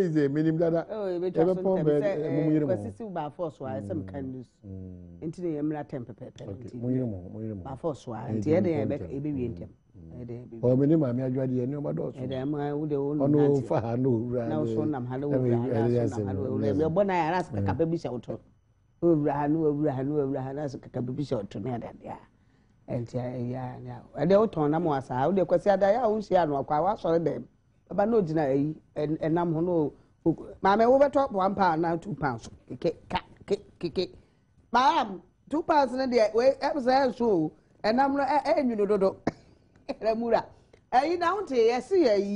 is a minimum that Kwesi ba force wa some can lose into the emra temper ba force wa nti e dey e be wie ntem e dey be o me ni ma me adwade e ni o ma do so e dey ma wo de wo no fa no ura na so nam ha no ura so nam ha no me bo na ya ras ka ba bi shawto ura ha na so ka ba bi shawto me ada dia enti ya e dey wo ton na mo asa wo de kwesi ada ya wo hia no kwa wa so dem baba no gina enam ho no Mama, over top £1 now £2. Keke. Ma'am, £2 in the way, ever so, and I'm not you know, Ramura. You don't see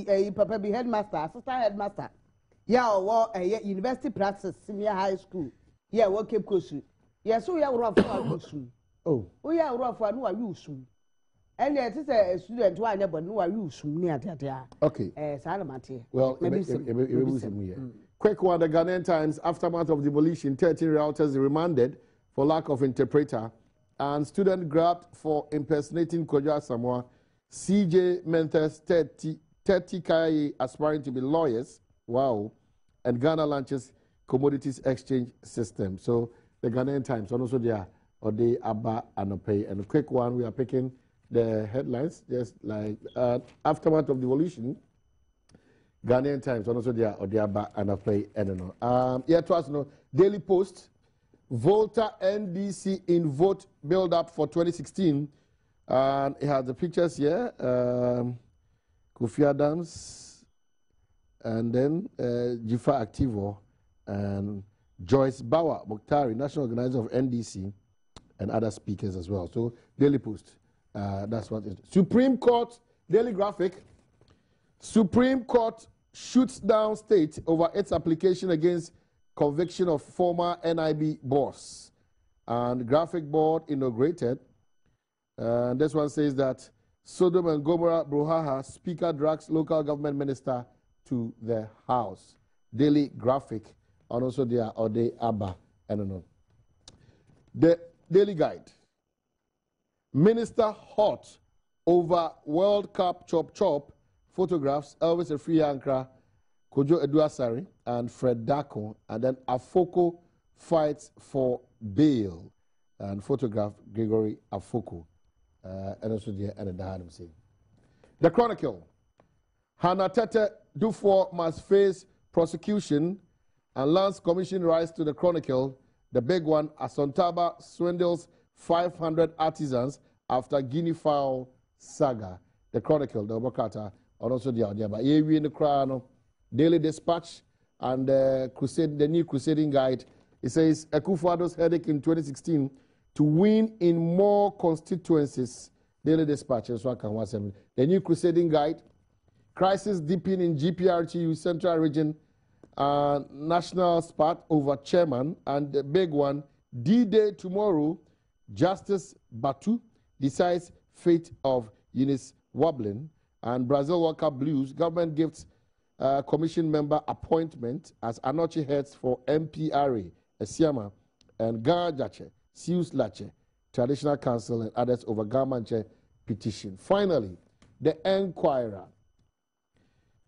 a papa be headmaster, assistant headmaster. Yeah, or a university practice, senior high school. Yeah, what keep cushion. Yes, we are rough for soon. Oh, we are rough for no use soon. And it is a student who I never knew I use near that. Okay. Salamati. Well, quick one, the Ghanaian Times, aftermath of demolition, 13 routers remanded for lack of interpreter, and student grabbed for impersonating Kojo Samoa. CJ mentors 30 KIA aspiring to be lawyers. Wow. And Ghana launches commodities exchange system. So the Ghanaian Times, and also there, or they Abba and pay. And a quick one, we are picking the headlines, just like aftermath of devolution, Ghanaian Times, and also there, or the Abba and pay. I don't know. Yeah, to us, no. Daily Post, Volta NDC in vote build up for 2016. And it has the pictures here. Kofi Adams, and then Jifa Activo, and Joyce Bauer Mokhtari, national organizer of NDC, and other speakers as well. So, Daily Post. That's what it is. Supreme Court, Daily Graphic. Supreme Court shoots down state over its application against conviction of former NIB boss. And Graphic Board inaugurated. This one says that Sodom and Gomorrah Brouhaha, Speaker drags local government minister to the House. Daily Graphic, and also there, or the Abba, I don't know. The Daily Guide. Minister hot over World Cup chop photographs, Elvis Efriankra, Kojo Eduasari, and Fred Dako, and then Afoko fights for bail, and photograph Gregory Afoko, and also the Adam saying. The Chronicle. Hannah Tete Dufour must face prosecution, and Lands Commission rise to the Chronicle. The big one, Asontaba swindles 500 artisans after Guinea fowl saga. The Chronicle, the Obokata, and also the idea. But here we in the crown, Daily Dispatch, and the new Crusading Guide. It says Akufo-Addo's headache in 2016 to win in more constituencies. Daily Dispatch, the new Crusading Guide. Crisis deepening in GPRTU Central Region, national spat over chairman, and the big one, D-Day tomorrow. Justice Batu decides fate of Eunice Wablin, and Brazil World Cup Blues. Government gifts commission member appointment as Anochi heads for MPRA, Esiama, and Gajache, Sius Lache, Traditional Council, and others over Gamanche petition. Finally, the Enquirer.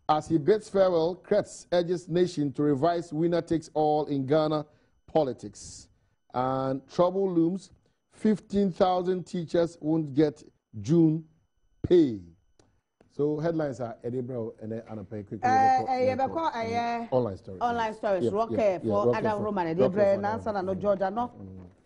As he bids farewell, Kretz urges nation to revise winner takes all in Ghana politics. And trouble looms. 15,000 teachers won't get June pay. So headlines are Edinburgh and then Anapay quickly. Online stories. Online stories. Rocket for Adam Roman. Edinburgh, Nansan and Georgia. No.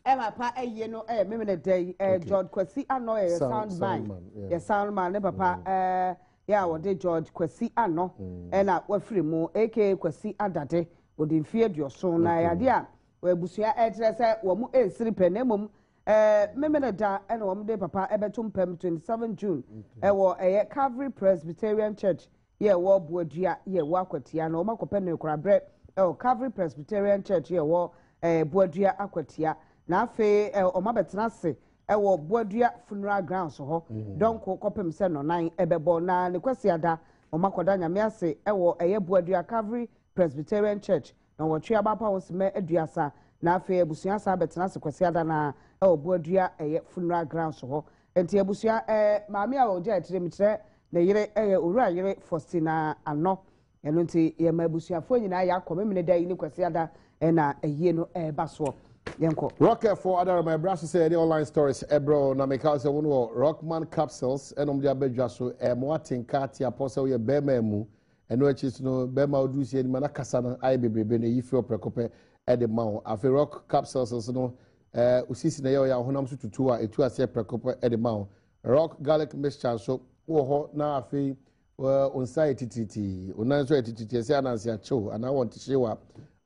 Emma pa no maybe day George Kwesi ano sound man. Yeah, sound man. Ne papa yeah, what day George Kwesi ano. And we free mo. AK Kwesi adade. Wodi fear your son na idea. We busia say wo mu esiri penemum. Memena da and one day papa ebetum pem 27 June. Ewo Calvary Presbyterian Church. Ye wo buadua ye wakwatia na omakope ne krabre. Calvary Presbyterian Church ye wo buadua akwatia. Na afe omabetena se ewo buadua funeral grounds ho. Donko kopem se no nan ebebo na ne kwasi ada omakoda nyame ase ewo buadua Calvary Presbyterian Church. Na wo twa bapa wo seme aduasa na afe abusua sa betena se kwasi ada na buadua funeral grounds ho. Enti abusua maami a wo je atiremitre na yire owura yire Faustina ano eno nti ye mabusuafo nyina ya akọ memene da yi ni kwasi ada na ehie no eba so yenko Rocket for other my brother say the online stories ebro na make us one Rockman capsules enom dia bedwa so mo atenka ti apostle ye bema mu eno achi no bema odusi ni mana kasa na ai bebrebe na yifi oprekope e de ma afi rock capsules no usisi na ye ya honam so tutu a etu ase prekope e de ma rock garlic mixture so wo ho na afi on tititi onan so tititi ese ananse acho ana want shewa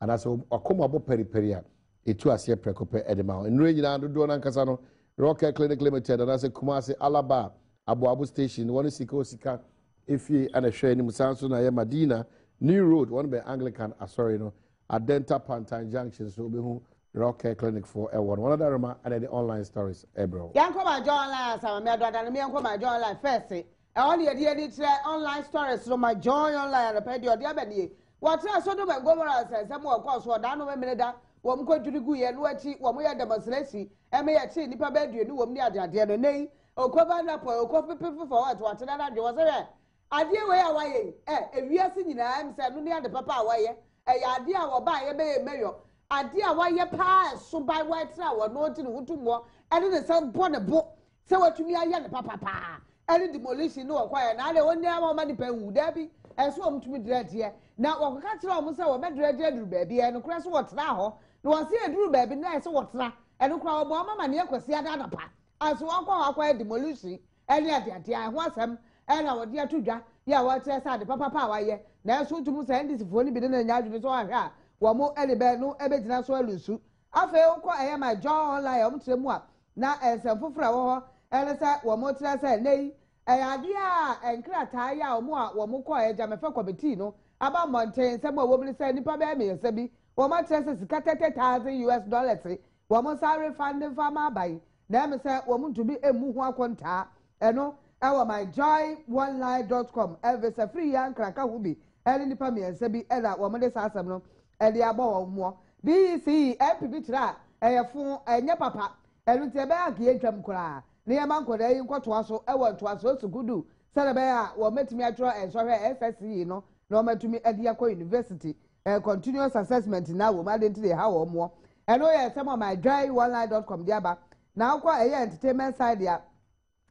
ana so akoma bo periperia etu ase prekope edema enure nyina dodo na nkasa no Rocket Clinic Limited ana se Kumasi Alaba Abu Station one sika efie ana hwe ni musanso na ye Madina New Road one be Anglican sorry no Adenta Pantan Junction so be hu Rocket Clinic for one other rema and the online stories ebro yankoma John online sama me adoda no me yankoma John online first all the tire online stories no my joy online na pedi odi abani what so do me gomora say some of course for da no me da wo mko jurigu ye no achi wo mo ya demonstration e me ya chi nipa ba duenu wo mo ni ade no nei okoba na po okopipi for what na na dwe wo say ade we ya waye ewiase nyina am say no ni ade papa awaye ya ade a wo ba ye be meyo ade a waye pa so by white na wo no ti no hutumo ade ne san bo ne bo se watumi aye ne papa pa any demolition no kwaya na ale woni ama ma nipa hu da bi enso omtumi direde na wokoka kire om se wo be direde aduru ba bi eno kura so wotena ho na won se aduru ba bi na se wotena eno kura obo mama ne akwasi ada na pa aso akwa demolition ene ade ho asem ena wode atodwa ya wo kire sa de papa wa ye na enso tumu se ndisi fo ni bi na nya adwene so ahwa wo mo ele be no ebegina so alusu afa ukọ eye ma John online omtire mu a na ensem fofora wo ho ene se wo mo tire se nei ade a enkrata ya omo a wo mo ko eja mefe committee no aba mountain se mo wo bi se nipa be me se bi wo ma tire se sika $30,000 wo mo sare funding farmer buy na me se wo mo ntubi emu ho akonta eno ewo myjoyonline.com every free yan kraka hu bi ene nipa me se bi ela wo mo de sa asem no ede abo wo mo BC MPP tira eyefun enye papa enu te be aka yetwam kura ne yama nkoda yi nkoto so ewo ntoaso sugudu sele be a wo metumi atro ensohwe SSE no na wo metumi ade yakọ university continuous assessment na wo ma de ntide ha wo mo eno ye sema myjoyonline.com diaba na akọ eye entertainment side ya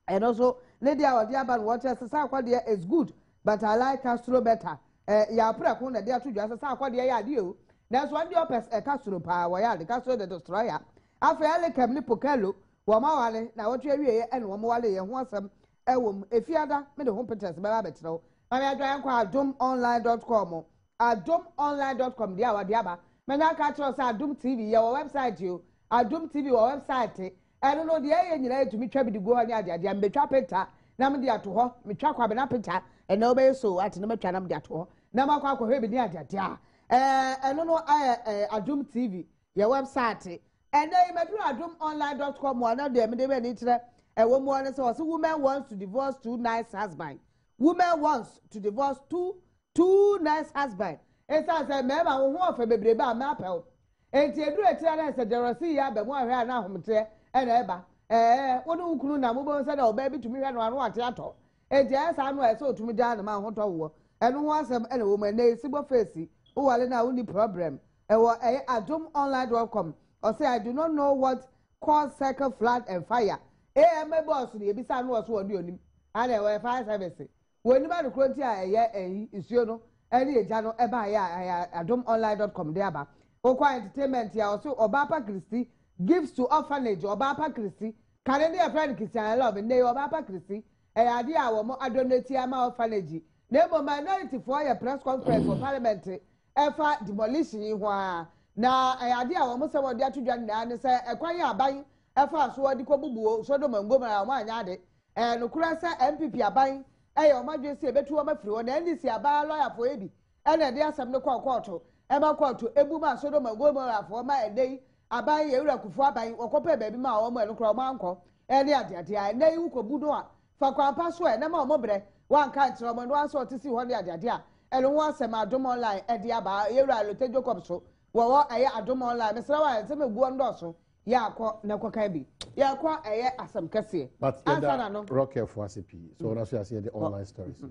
eno so ne dia wo diaba no watch sesa akọ de is good but I like Castro better ya pra ko na dia atodwa sesa akọ de ya de o na so ande opes Castro pa wo ya de Castro the destroyer afa ele kemni pokalo wo ma wale na wotu awie ene wo ma wale ye ho asem ewom efiada me de ho peters be ba betreo ma me adwan kwa adomonline.com adomonline.com dia wa dia ba me na ka tro sa Adom TV ye wo website yo Adom TV wo website eno no dia ye nyina etumi twa bi de go ani ade ade mbetwa peta na me de ato ho me twa kwa be na peta ene obe so ati na me twa na me de ato ho na ma kwa hwe bi ni ade ade a eno no Adom TV ye website and then you adomonline.com one of them they need to woman says woman wants to divorce two nice husband. Woman wants to divorce two nice husband. It says a member who wants a baby by mapel. And you do a tell us a jealousy but more hair now and ever. What do you know? Mobile said, oh, baby to me and one watch at all. And yes, I know I saw to me down the Mount War. And once a woman named Sibo Facey, who are in our only problem. Adomonline.com. Or say I do not know what caused circle flood and fire. My boss, the Ebisan was what doing. And I were fire service. When you buy the quantity, is you know, any channel ever adomonline.com thereby. Okwa entertainment here also Obapa Christie gives to orphanage Obapa Christie. Canadian friend Christian love and they Obapa Christie. Idea our more adonate ama orphanage. Name minority for your press conference for parliament. Ever demolition na ade a wo se wo de atodwa na ne se ekwan ya aban efa so odi kobubuo so do mangoma ya ma anya de no kura se MPP aban o madwe se ebetu o mafiri wo na ndisi aban lawyer for ebi na de asem ne court ma court ebu ma so do mangoma ya for ma edei aban ye wura kufu aban okopa baabi ma wo ma no kura ma anko ne ade na yi kobu no a fa kwampa so na ma o mobre wan kan tro mo no aso tisi ho ne ade a eno ho asem Adom online ade aba ye wura Lote Jacob so wo aye Adom online me sra wa se me guo ndoso ya akọ na kwaka bi ya akọ asam kase but answer no Rocket for ACP so na so ya say the online stories no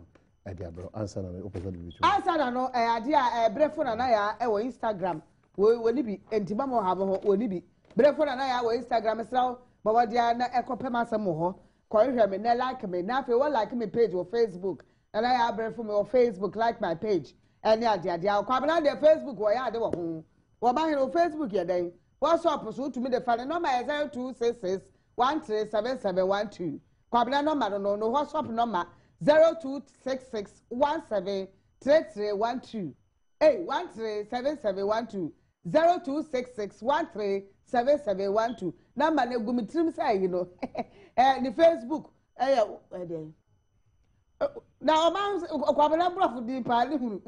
idea bro answer na opposite be too answer na no idea brefo na ya e wo Instagram wo ni bi entima mo ha mo wo ni bi brefo na ya wo Instagram sraw ba wo dia na ekopem asem ho ko hwe me na like me na fe wo like me page or Facebook and I have brefo me or Facebook like my page any idea ko abana de Facebook wo ya de wo ho wo ba hero Facebook ye den WhatsApp so to me the phone number is 0266 137712 ko abana number no WhatsApp number 0266173312 137712 0266137712 number na gumitrim say you know the Facebook na o man ko abana prof di pa ni hunu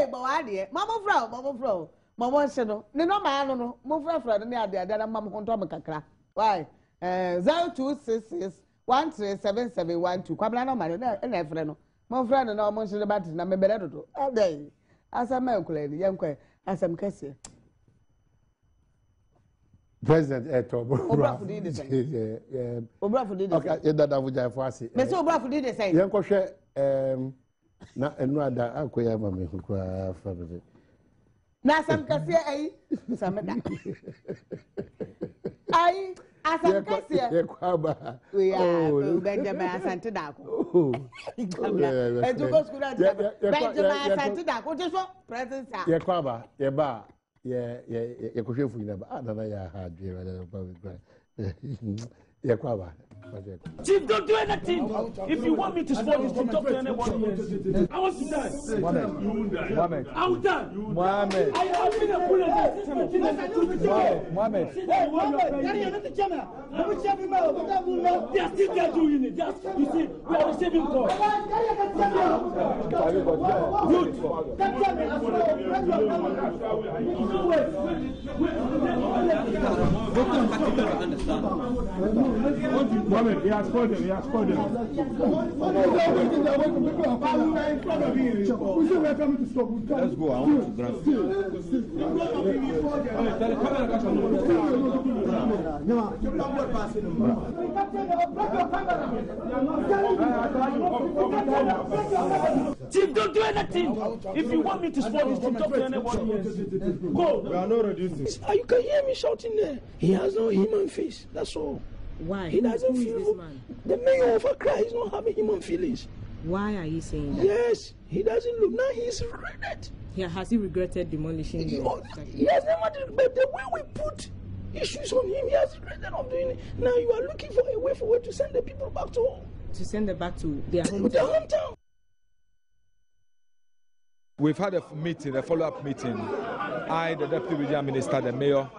but why dear mama se no ne no ma no mo fra ne ade na mama ho nto me kakra why 0266 137712 kwabla no ma na e fra no mo fra no na mo nse bat na me bere dodo ade asama enkula ni yankwa asam kase President Obrafo di de say Obrafo di de say okay that avuja fo ase me say Obrafo di de say yanko hwe na enu ada akoya ma me kwa fa be na asam kase ai sameda ai asam kase ye kwa ba we are Benjamin Asante Dako eduko school at Benjamin Asante Dako just present sir ye kwa ba ye ba ye kohwefu ina ba na ya ha dwe ba ye kwa ba Chief, don't do anything. If you want me to spoil this, don't talk to anyone. I want to die. Mohammed. I will die. Mohammed. I have been a bullet. Mohammed. Hey, Mohammed. They are still there doing it. You see, we are receiving calls. Good. Mohammed, he has called them. He has called them. Let's go. I want to grant. Chief, don't do anything. If you want me to spoil this, talk to anyone. Go. We are not reducing. You can hear me shouting there. He has no human face. That's all. Why? He doesn't feel this man? The mayor of Accra is not having human feelings. Why are you saying that? Yes, he doesn't look. Now he's regretted. Yeah, has he regretted demolishing the He has never regretted the way we put issues on him. He has regretted of doing it. Now you are looking for a way to send the people back to home. To send them back to their hometown. We've had a meeting, a follow-up meeting. I, the Deputy Regional Minister, the Mayor,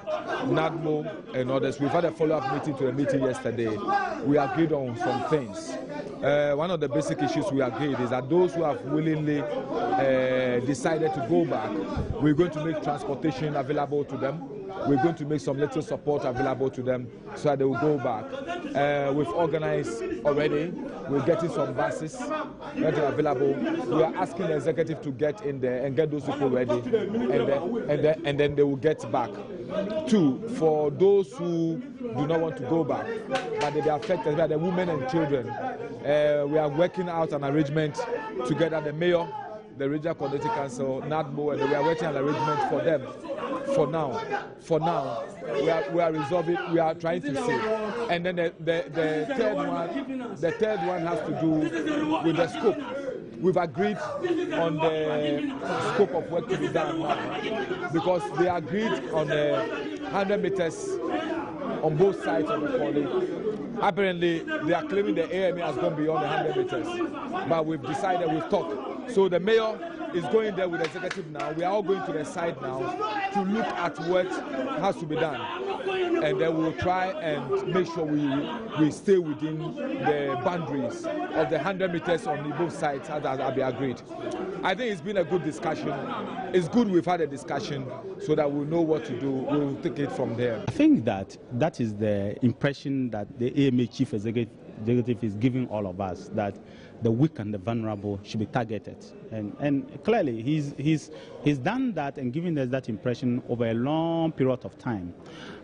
NADMO, and others. We've had a follow-up meeting to the meeting yesterday. We agreed on some things. One of the basic issues we agreed is that those who have willingly decided to go back, we're going to make transportation available to them. We're going to make some little support available to them so that they will go back. We've organized already. We're getting some buses that are available. We are asking the executive to get in there and get those people ready, and then they will get back. Two, for those who do not want to go back, but they are affected by the women and children, we are working out an arrangement together, the mayor, the regional coordinating council, NADMO, and we are working an arrangement for them. For now, we are resolving. We are trying to see, and then the third one has to do with the scope. We've agreed on the scope of work to be done now, because they agreed on 100 meters on both sides of the folly. Apparently, they are claiming the AMA has gone beyond the 100 meters, but we've decided, we've talked. So the mayor is going there with the executive now. We are all going to the side now to look at what has to be done, and then we'll try and make sure we stay within the boundaries of the 100 meters on both sides as have been agreed. I think it's been a good discussion. It's good we've had a discussion so that we'll know what to do. We'll take it from there. I think that is the impression that the AMA chief executive executive is giving all of us, that the weak and the vulnerable should be targeted. And clearly, he's done that and given us that impression over a long period of time.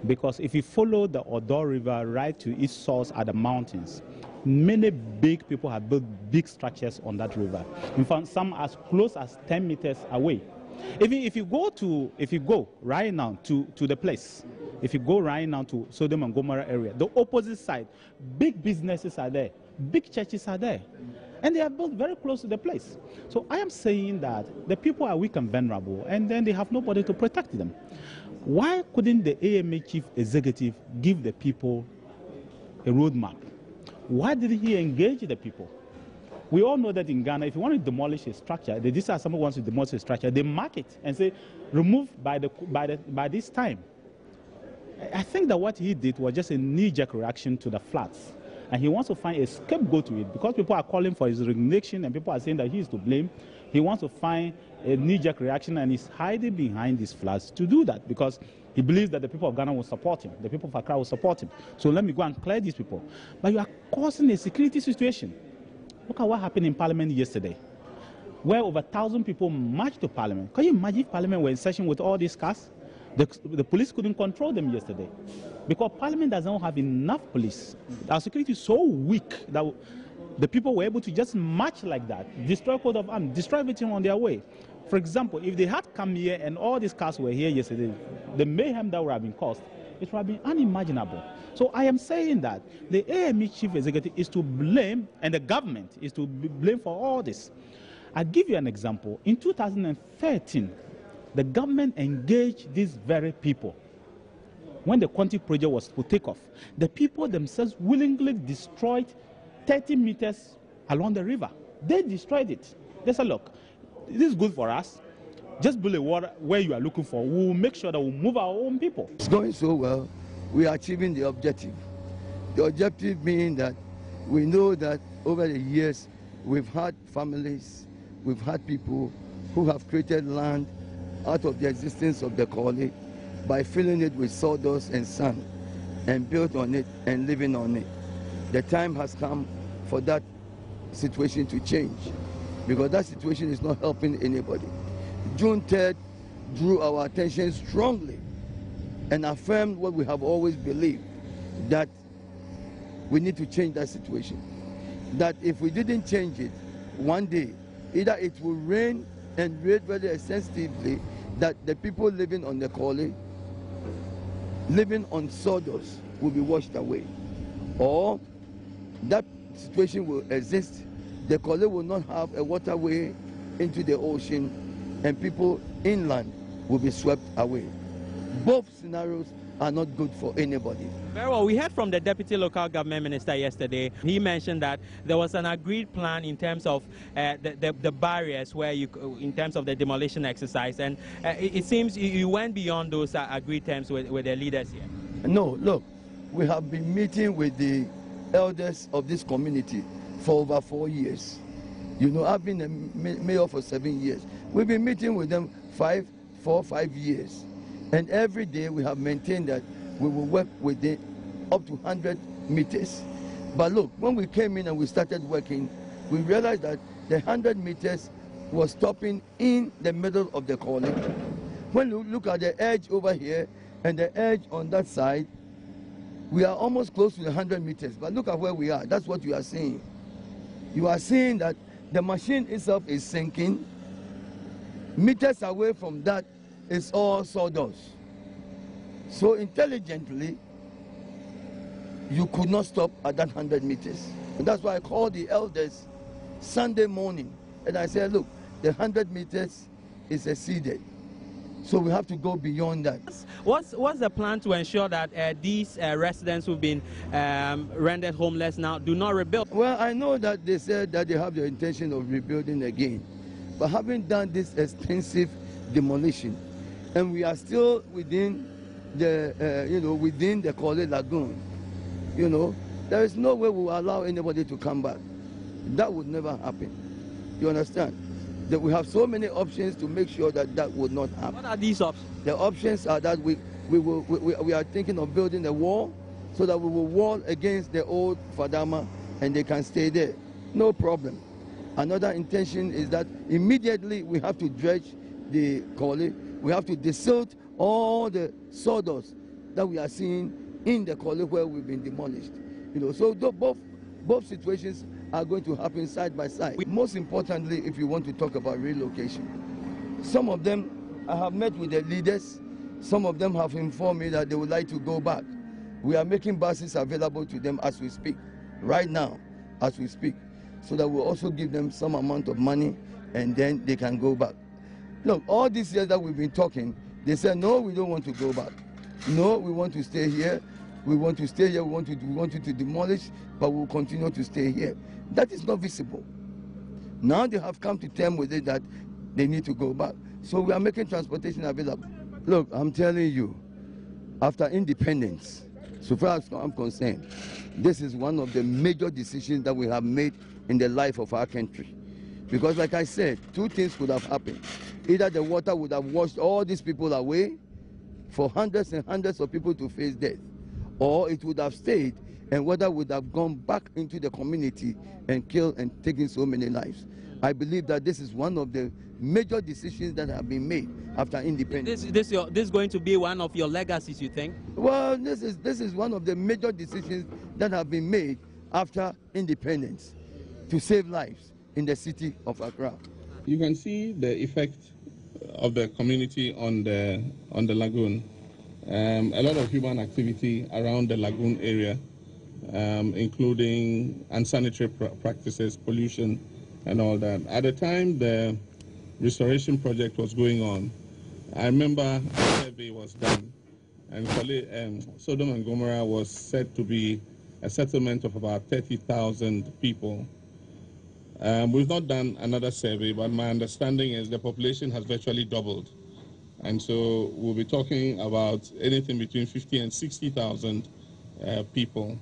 Because if you follow the Odo River right to its source at the mountains, many big people have built big structures on that river. In fact, some as close as 10 meters away. If you go right now to the place, if you go right now to Sodom and Gomorrah area, the opposite side, big businesses are there, big churches are there, and they are built very close to the place. So I am saying that the people are weak and vulnerable, and then they have nobody to protect them. Why couldn't the AMA chief executive give the people a roadmap? Why did he engage the people? We all know that in Ghana, if you want to demolish a structure, someone wants to demolish a structure, they mark it and say, remove by this time. I think that what he did was just a knee-jerk reaction to the floods. And he wants to find a scapegoat to it, because people are calling for his resignation and people are saying that he is to blame. He wants to find a knee-jerk reaction, and he's hiding behind these floods to do that, because he believes that the people of Ghana will support him, the people of Accra will support him. So let me go and clear these people. But you are causing a security situation. Look at what happened in Parliament yesterday, where over 1,000 people marched to Parliament. Can you imagine if Parliament were in session with all these cars? The police couldn't control them yesterday, because Parliament doesn't have enough police. Our security is so weak that the people were able to just march like that, destroy coat of arms, destroy everything on their way. For example, if they had come here and all these cars were here yesterday, the mayhem that would have been caused, it would have been unimaginable. So I am saying that the AME chief executive is to blame, and the government is to be blamed for all this. I'll give you an example. In 2013, the government engaged these very people. When the Quanti project was to take off, the people themselves willingly destroyed 30 meters along the river. They destroyed it. They said, look, this is good for us. Just build a water where you are looking for. We will make sure that we move our own people. It's going so well. We are achieving the objective. The objective being that we know that over the years, we've had families, we've had people who have created land out of the existence of the Korle by filling it with sawdust and sand and built on it and living on it. The time has come for that situation to change, because that situation is not helping anybody. June 3rd drew our attention strongly and affirmed what we have always believed, that we need to change that situation. That if we didn't change it, one day, either it will rain and rain very extensively, that the people living on the Korle, living on sawdust, will be washed away. Or that situation will exist, the Korle will not have a waterway into the ocean, and people inland will be swept away. Both scenarios are not good for anybody. Very well. We heard from the Deputy Local Government Minister yesterday. He mentioned that there was an agreed plan in terms of the barriers, where in terms of the demolition exercise, and it seems you went beyond those agreed terms with the leaders here. No, look, we have been meeting with the elders of this community for over 4 years. You know, I've been a mayor for 7 years. We've been meeting with them 4 or 5 years. And every day we have maintained that we will work within up to 100 meters. But look, when we came in and we started working, we realized that the 100 meters was stopping in the middle of the Korle. When you look at the edge over here and the edge on that side, we are almost close to the 100 meters. But look at where we are. That's what you are seeing. You are seeing that the machine itself is sinking. Meters away from that is all sawdust. So intelligently, you could not stop at that 100 meters. And that's why I called the elders Sunday morning. And I said, look, the 100 meters is exceeded. So we have to go beyond that. What's the plan to ensure that these residents who've been rendered homeless now do not rebuild? Well, I know that they said that they have the intention of rebuilding again. But having done this extensive demolition, and we are still within the, within the Korle Lagoon, there is no way we will allow anybody to come back. That would never happen. You understand? That we have so many options to make sure that that would not happen. What are these options? The options are that we are thinking of building a wall, so that we will wall against the old Fadama and they can stay there. No problem. Another intention is that immediately we have to dredge the Korle. We have to desilt all the sawdust that we are seeing in the Korle where we've been demolished. So both situations are going to happen side by side. Most importantly, if you want to talk about relocation, some of them, I have met with the leaders. Some of them have informed me that they would like to go back. We are making buses available to them as we speak, right now, as we speak, so that we'll also give them some amount of money and then they can go back. Look, all these years that we've been talking, they said, no, we don't want to go back. No, we want to stay here. We want to stay here. We want you to demolish, but we'll continue to stay here. That is not visible. Now they have come to terms with it that they need to go back. So we are making transportation available. Look, I'm telling you, after independence, so far as I'm concerned, this is one of the major decisions that we have made in the life of our country. Because like I said, two things could have happened. Either the water would have washed all these people away for hundreds and hundreds of people to face death, or it would have stayed and water would have gone back into the community and killed and taken so many lives. I believe that this is one of the major decisions that have been made after independence. This is going to be one of your legacies, you think? Well, this is one of the major decisions that have been made after independence to save lives in the city of Accra. You can see the effect of the community on the lagoon. A lot of human activity around the lagoon area, including unsanitary practices, pollution, and all that. At the time the restoration project was going on, I remember a survey was done, and Sodom and Gomorrah was said to be a settlement of about 30,000 people. We've not done another survey, but my understanding is the population has virtually doubled. And so we'll be talking about anything between 50 and 60,000 people.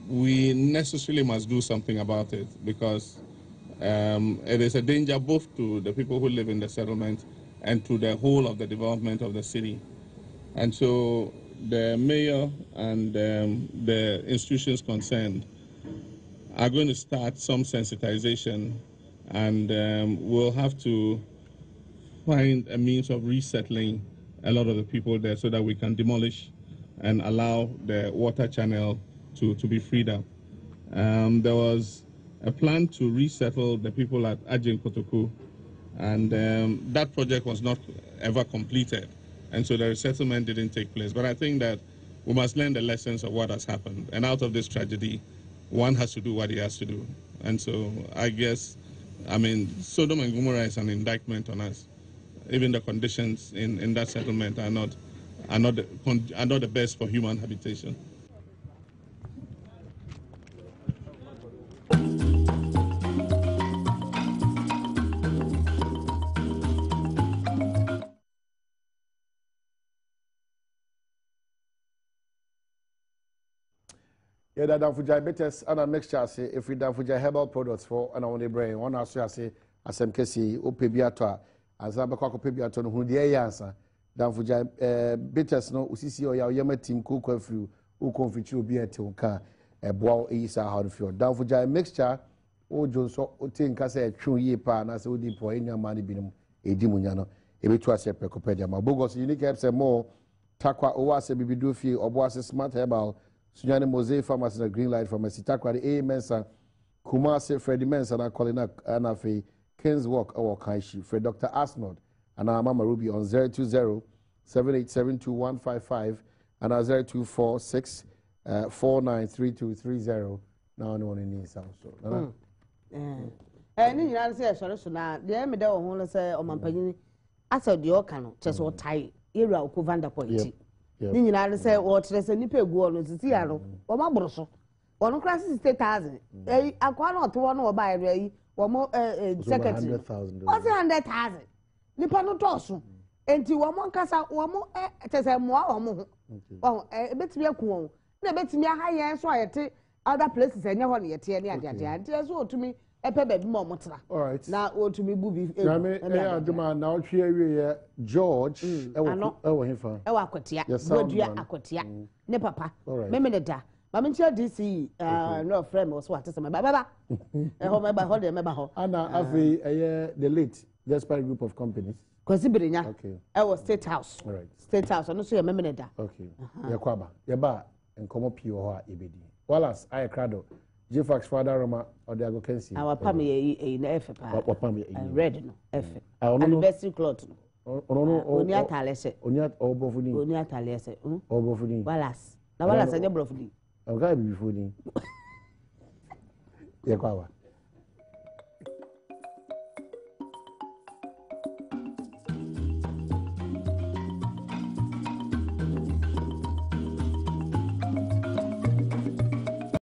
We necessarily must do something about it, because it is a danger both to the people who live in the settlement and to the whole of the development of the city. And so the mayor and the institutions concerned are going to start some sensitization, and we'll have to find a means of resettling a lot of the people there so that we can demolish and allow the water channel to be freed up. There was a plan to resettle the people at Ajin Kotoku, and that project was not ever completed, and so the resettlement didn't take place. But I think that we must learn the lessons of what has happened, and out of this tragedy, one has to do what he has to do. And so I guess, Sodom and Gomorrah is an indictment on us. Even the conditions in that settlement are not the best for human habitation. Yeah, that Danfujai Betes and a mixture say if we Danfujai herbal products for and on the brain, one as you say, as MKC, Opebiato, as Abacco Pebiaton, who the answer. Danfujai Betes no, Usisi or Yama team cook through, who confitu be a tonka, a bow is a hard field. Danfujai mixture, O Jones, O think I say a true ye pan as O deep for any money binum, a dimuniano, a bit to a separate copedia. My Bogos unique apps and more, Takwa Oase Bibidufi, or Boas smart herbal. Sunyane Mosaic Pharmacy na Green Light Pharmacy Takwa the A Mensa Kumase Freddie Mensa na Colina Anafe Kings Walk or Kaishi for Dr. Asnod and our Mama Ruby on 020-7872-155 and 0246-493230 now no one in South so ni nyina say sori so na de me de wo ho say o mampanyin asa de o kan che so tai area ko Vanda Point ni nyina say o tere say nipa egu ono sisi ya no o ma boro so ono kra 60,000 akwa na oto no o ba ere yi wo mo secretary 100,000 nipa no to so enti wo mo nkasa wo mo tese mo a wo mo ho betimi aku won na betimi aha yen so ayete other places enye ho na yete ne ade ante so otumi epe baby mo motra na otumi bu bi na me aduma na otwe awie George ewo hefa ewo akotia godua akotia ne papa me da Mama chair DC no friend was what to say baba. E ho me ba ho de me ba ho. Ana afi the late Gaspar group of companies. Kwasibirinya. Okay. I was State House. All right. State House no so ye memene da. Okay. Yakwaba. Yeba enkomo pio ho a ebedi. Wallace I crado. Jfax father Roma or the Agokensi. Our pam ye na efe pa. What pam ye? Red no efe. Anniversary cloth no. Oni atale se. Oni obofuni. Oni atale se. Obofuni. Wallace. Na Wallace anya brofudi. Oga bifuni. Yakwaba.